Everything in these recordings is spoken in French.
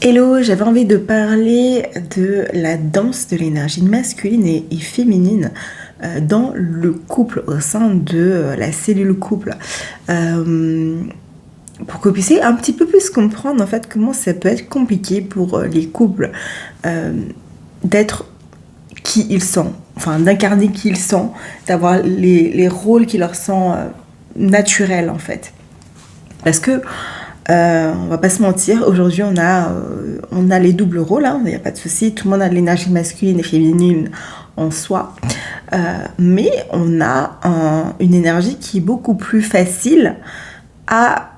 Hello, j'avais envie de parler de la danse de l'énergie masculine et féminine dans le couple, au sein de la cellule couple. Pour que vous puissiez un petit peu plus comprendre en fait comment ça peut être compliqué pour les couples d'être qui ils sont, enfin d'incarner qui ils sont, d'avoir les rôles qui leur sont naturels en fait. Parce que on va pas se mentir, aujourd'hui on a les doubles rôles, il n'y a pas de souci, tout le monde a de l'énergie masculine et féminine en soi, mais on a une énergie qui est beaucoup plus facile à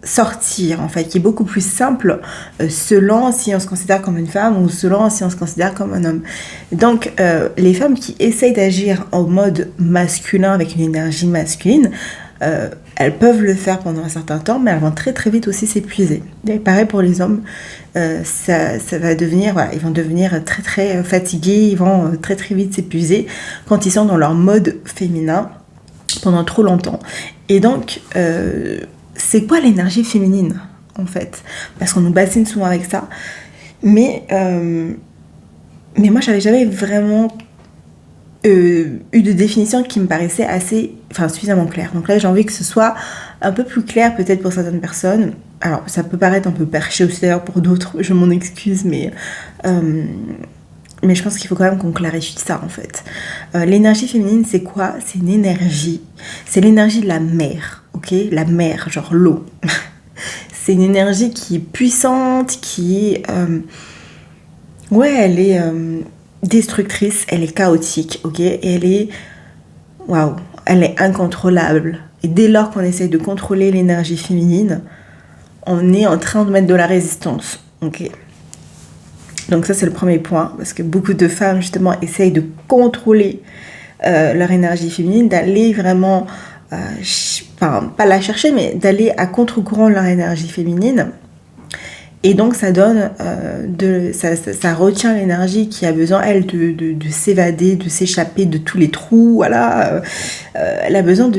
sortir en fait, qui est beaucoup plus simple selon si on se considère comme une femme ou selon si on se considère comme un homme. Donc les femmes qui essayent d'agir en mode masculin avec une énergie masculine, elles peuvent le faire pendant un certain temps, mais elles vont très très vite aussi s'épuiser. Et pareil pour les hommes, ça va devenir, voilà, ils vont devenir très très fatigués, ils vont très très vite s'épuiser quand ils sont dans leur mode féminin pendant trop longtemps. Et donc, c'est quoi l'énergie féminine en fait? Parce qu'on nous bassine souvent avec ça, mais moi j'avais jamais vraiment eu de définition qui me paraissait suffisamment claire. Donc là, j'ai envie que ce soit un peu plus clair peut-être pour certaines personnes. Alors, ça peut paraître un peu perché aussi d'ailleurs pour d'autres, je m'en excuse, mais je pense qu'il faut quand même qu'on clarifie ça en fait. L'énergie féminine, c'est quoi? C'est une énergie. C'est l'énergie de la mer, ok? La mer, genre l'eau. C'est une énergie qui est puissante, qui est... elle est... destructrice, elle est chaotique, ok, et elle est incontrôlable. Et dès lors qu'on essaie de contrôler l'énergie féminine, on est en train de mettre de la résistance, ok. Donc ça c'est le premier point, parce que beaucoup de femmes justement essayent de contrôler leur énergie féminine, d'aller vraiment, pas la chercher, mais d'aller à contre-courant de leur énergie féminine. Et donc ça donne, ça retient l'énergie qui a besoin, elle, de s'évader, de s'échapper de tous les trous, voilà. Elle a besoin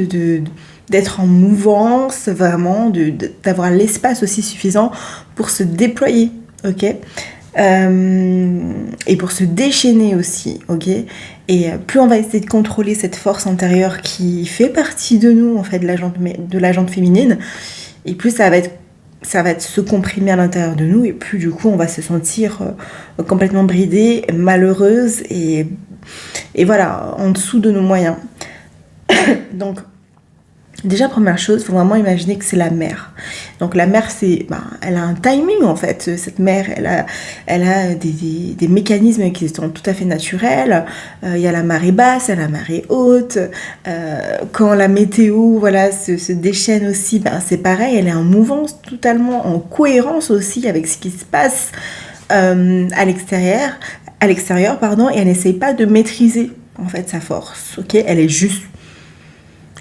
d'être en mouvance, vraiment, d'avoir l'espace aussi suffisant pour se déployer, ok, et pour se déchaîner aussi, ok. Et plus on va essayer de contrôler cette force intérieure qui fait partie de nous, en fait, de la jante féminine, et plus ça va être se comprimer à l'intérieur de nous, et plus du coup on va se sentir complètement bridée, malheureuse et voilà, en dessous de nos moyens. Donc déjà, première chose, il faut vraiment imaginer que c'est la mer. Donc la mer, elle a un timing en fait. Cette mer, elle a des mécanismes qui sont tout à fait naturels. Il y a la marée basse, il y a la marée haute. Quand la météo, voilà, se déchaîne aussi, c'est pareil. Elle est en mouvance, totalement en cohérence aussi avec ce qui se passe à l'extérieur, et elle n'essaye pas de maîtriser en fait sa force. Ok, elle est juste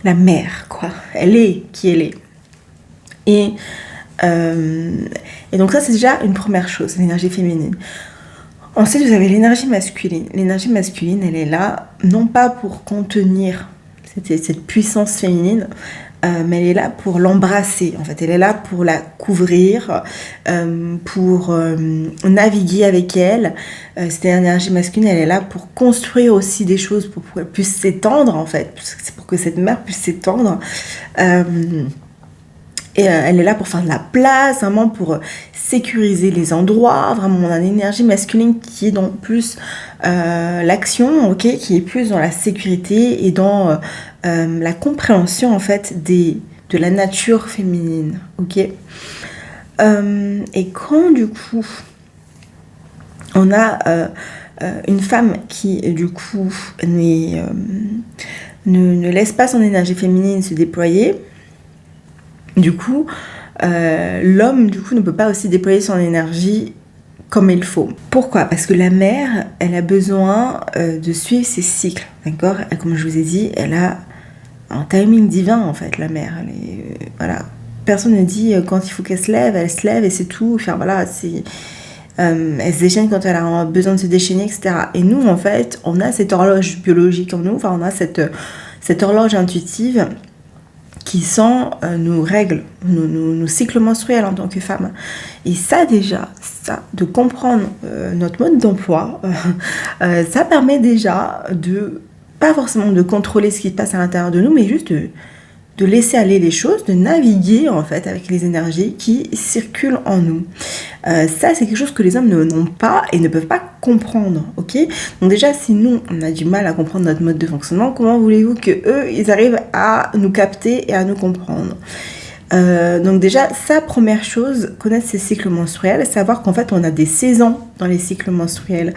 la mer, quoi. Elle est qui elle est. Et donc ça, c'est déjà une première chose, l'énergie féminine. Ensuite, vous avez l'énergie masculine. L'énergie masculine, elle est là, non pas pour contenir cette puissance féminine, mais elle est là pour l'embrasser, en fait. Elle est là pour la couvrir, pour naviguer avec elle. Cette énergie masculine, elle est là pour construire aussi des choses, pour qu'elle puisse s'étendre, en fait. C'est pour que cette mer puisse s'étendre. Et elle est là pour faire de la place, vraiment pour sécuriser les endroits. Vraiment, on a une énergie masculine qui est dans plus l'action, ok, qui est plus dans la sécurité et dans la compréhension en fait de la nature féminine, ok. Et quand du coup on a une femme qui du coup ne laisse pas son énergie féminine se déployer, du coup, l'homme du coup ne peut pas aussi déployer son énergie comme il faut. Pourquoi? Parce que la mère, elle a besoin de suivre ses cycles, d'accord? Comme je vous ai dit, elle a un timing divin en fait, la mère. Voilà. Personne ne dit quand il faut qu'elle se lève et c'est tout. Enfin voilà, elle se déchaîne quand elle a besoin de se déchaîner, etc. Et nous en fait, on a cette horloge biologique en nous, enfin on a cette horloge intuitive qui sent nos règles, nos cycles menstruels en tant que femme. Et ça déjà, de comprendre notre mode d'emploi, ça permet déjà de, pas forcément de contrôler ce qui se passe à l'intérieur de nous, mais juste de laisser aller les choses, de naviguer en fait avec les énergies qui circulent en nous. Ça, c'est quelque chose que les hommes n'ont pas et ne peuvent pas comprendre, ok? Donc déjà, si nous, on a du mal à comprendre notre mode de fonctionnement, comment voulez-vous que eux, ils arrivent à nous capter et à nous comprendre? Donc déjà, sa première chose, connaître ses cycles menstruels, savoir qu'en fait on a des saisons dans les cycles menstruels.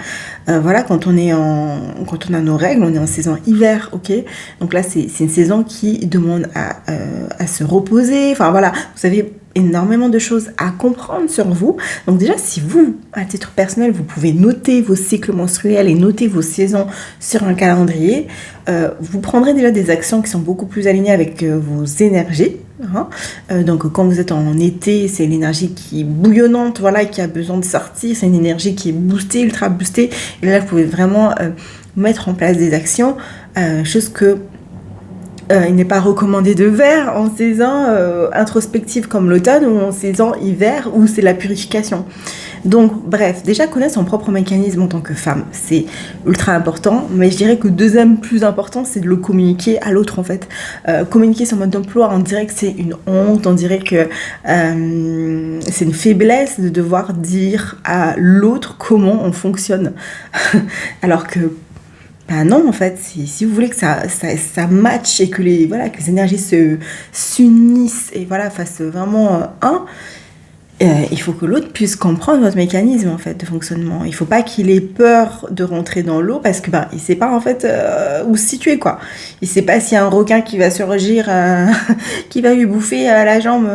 Voilà, quand on a nos règles, on est en saison hiver, ok. Donc là, c'est une saison qui demande à se reposer. Enfin voilà, vous avez énormément de choses à comprendre sur vous. Donc déjà, si vous, à titre personnel, vous pouvez noter vos cycles menstruels et noter vos saisons sur un calendrier, vous prendrez déjà des actions qui sont beaucoup plus alignées avec vos énergies. Donc quand vous êtes en été, c'est l'énergie qui est bouillonnante, voilà, qui a besoin de sortir, c'est une énergie qui est boostée, ultra boostée, et là vous pouvez vraiment mettre en place des actions, chose que il n'est pas recommandé de faire en saison introspective comme l'automne ou en saison hiver où c'est la purification. Donc bref, déjà connaître son propre mécanisme en tant que femme, c'est ultra important, mais je dirais que le deuxième plus important, c'est de le communiquer à l'autre en fait. Communiquer son mode d'emploi, on dirait que c'est une honte, on dirait que c'est une faiblesse de devoir dire à l'autre comment on fonctionne. Alors que non, en fait, si vous voulez que ça matche et que les énergies s'unissent et voilà, fassent vraiment un, il faut que l'autre puisse comprendre votre mécanisme en fait de fonctionnement. Il faut pas qu'il ait peur de rentrer dans l'eau parce que il sait pas en fait où se situer quoi. Il sait pas s'il y a un requin qui va surgir, qui va lui bouffer la jambe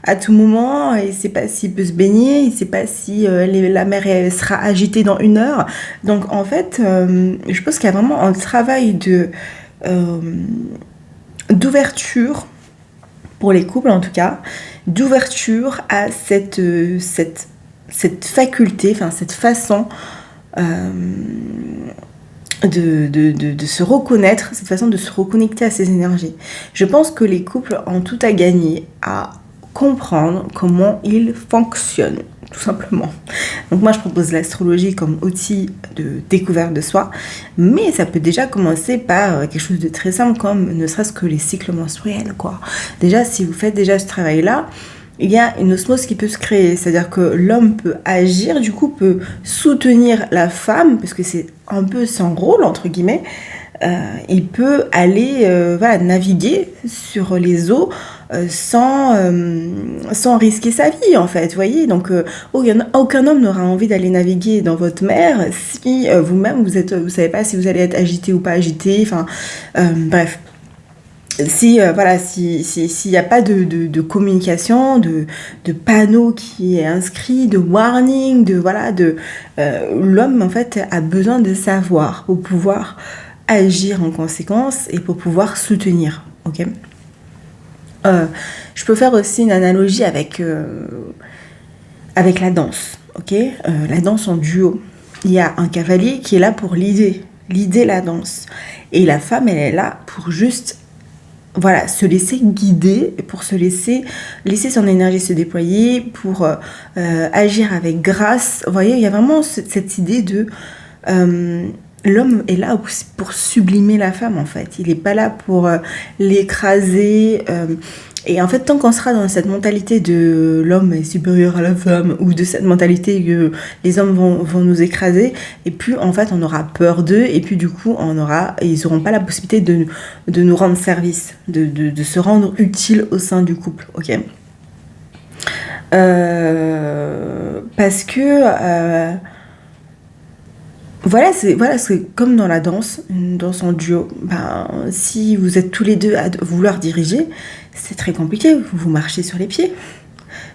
à tout moment. Il sait pas s'il peut se baigner. Il sait pas si la mer sera agitée dans 1 heure. Donc en fait, je pense qu'il y a vraiment un travail d'ouverture pour les couples en tout cas, d'ouverture à cette faculté, enfin cette façon de se reconnaître, cette façon de se reconnecter à ses énergies. Je pense que les couples ont tout à gagner à comprendre comment ils fonctionnent, tout simplement. Donc moi je propose l'astrologie comme outil de découverte de soi, mais ça peut déjà commencer par quelque chose de très simple comme ne serait-ce que les cycles menstruels quoi. Déjà si vous faites déjà ce travail là, il y a une osmose qui peut se créer, c'est-à-dire que l'homme peut agir, du coup peut soutenir la femme, parce que c'est un peu son rôle entre guillemets, il peut aller naviguer sur les eaux sans risquer sa vie en fait, vous voyez. Donc aucun homme n'aura envie d'aller naviguer dans votre mer si vous-même vous savez pas si vous allez être agité ou pas agité, enfin bref. S'il n'y a pas de communication, de panneau qui est inscrit, de warning, l'homme en fait a besoin de savoir pour pouvoir agir en conséquence et pour pouvoir soutenir, ok. Je peux faire aussi une analogie avec la danse, ok. La danse en duo. Il y a un cavalier qui est là pour leader la danse. Et la femme, elle est là pour juste se laisser guider, pour laisser son énergie se déployer, pour agir avec grâce. Vous voyez, il y a vraiment cette idée de... l'homme est là pour sublimer la femme, en fait. Il n'est pas là pour l'écraser. Et en fait, tant qu'on sera dans cette mentalité de l'homme est supérieur à la femme, ou de cette mentalité que les hommes vont nous écraser, et puis en fait, on aura peur d'eux, et puis du coup, ils n'auront pas la possibilité de nous rendre service, de se rendre utile au sein du couple, ok. Parce que... c'est comme dans la danse, une danse en duo. Si vous êtes tous les deux à vouloir diriger, c'est très compliqué. Vous marchez sur les pieds,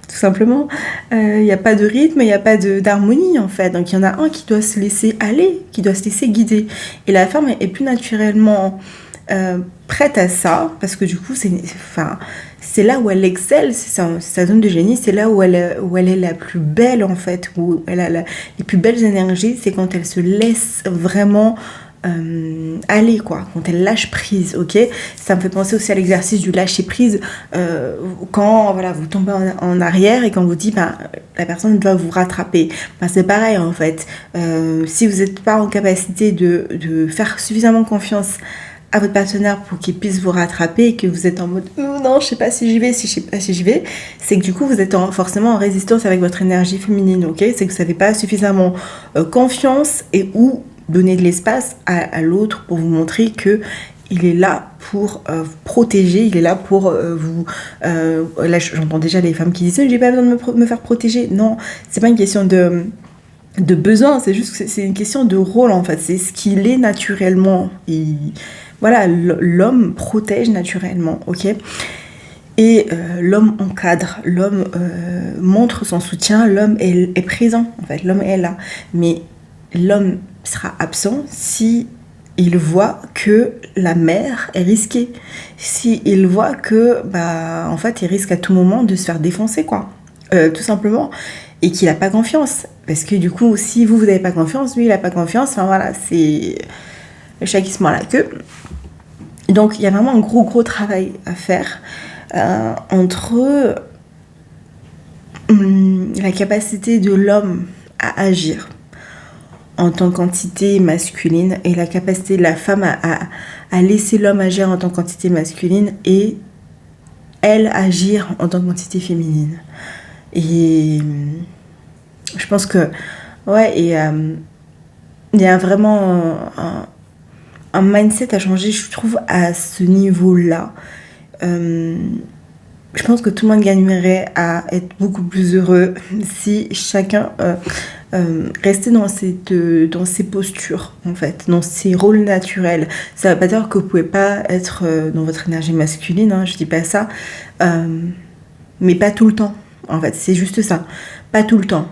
tout simplement. Il n'y a pas de rythme, il n'y a pas d'harmonie en fait. Donc il y en a un qui doit se laisser aller, qui doit se laisser guider. Et la femme est plus naturellement prête à ça, parce que du coup, c'est là où elle excelle, c'est sa zone de génie, c'est là où elle est la plus belle en fait, où elle a les plus belles énergies, c'est quand elle se laisse vraiment aller, quoi, quand elle lâche prise, ok. Ça me fait penser aussi à l'exercice du lâcher prise, quand voilà, vous tombez en arrière et quand vous dites la personne doit vous rattraper. C'est pareil en fait. Si vous n'êtes pas en capacité de faire suffisamment confiance à votre partenaire pour qu'il puisse vous rattraper et que vous êtes en mode non, je sais pas si j'y vais, je sais pas si j'y vais, c'est que du coup vous êtes forcément en résistance avec votre énergie féminine, ok. C'est que vous n'avez pas suffisamment confiance et ou donner de l'espace à l'autre pour vous montrer que il est là pour vous protéger, il est là pour vous... là, j'entends déjà les femmes qui disent « j'ai pas besoin de me faire protéger ». Non, c'est pas une question de besoin, c'est juste que c'est une question de rôle, en fait. C'est ce qu'il est naturellement. Voilà, l'homme protège naturellement, ok. Et l'homme encadre, l'homme montre son soutien, l'homme est présent, en fait, l'homme est là. Mais l'homme sera absent si il voit que la mer est risquée, si il voit que en fait il risque à tout moment de se faire défoncer, quoi, tout simplement, et qu'il n'a pas confiance, parce que du coup si vous n'avez pas confiance, lui il n'a pas confiance, enfin voilà, c'est le chat qui se mord la queue. Donc il y a vraiment un gros travail à faire entre la capacité de l'homme à agir en tant qu'entité masculine et la capacité de la femme à laisser l'homme agir en tant qu'entité masculine et elle agir en tant qu'entité féminine. Et je pense que ouais, et il y a vraiment un mindset à changer, je trouve, à ce niveau-là. Je pense que tout le monde gagnerait à être beaucoup plus heureux si chacun restait dans ces postures, en fait, dans ces rôles naturels. Ça ne veut pas dire que vous ne pouvez pas être dans votre énergie masculine, hein, je ne dis pas ça, mais pas tout le temps, en fait, c'est juste ça, pas tout le temps.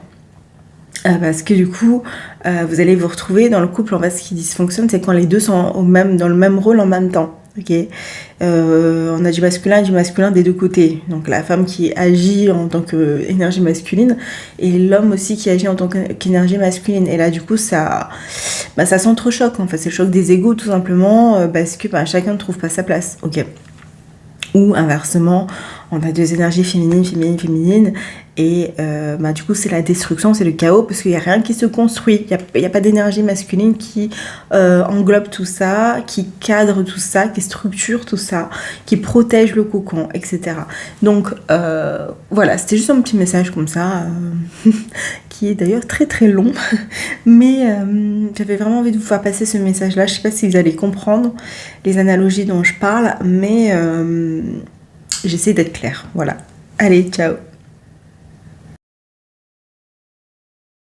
Parce que du coup, vous allez vous retrouver dans le couple, en fait, ce qui dysfonctionne, c'est quand les deux sont dans le même rôle en même temps. Okay. On a du masculin des deux côtés. Donc la femme qui agit en tant qu'énergie masculine et l'homme aussi qui agit en tant qu'énergie masculine. Et là du coup ça s'entrechoque, en fait. C'est le choc des égos tout simplement parce que chacun ne trouve pas sa place. Ok. Ou inversement, on a deux énergies féminines et du coup c'est la destruction, c'est le chaos parce qu'il n'y a rien qui se construit, il n'y a pas d'énergie masculine qui englobe tout ça, qui cadre tout ça, qui structure tout ça, qui protège le cocon, etc. Donc voilà, c'était juste un petit message comme ça qui est d'ailleurs très long, mais j'avais vraiment envie de vous faire passer ce message là. Je sais pas si vous allez comprendre les analogies dont je parle, mais j'essaie d'être claire. Voilà, allez, ciao.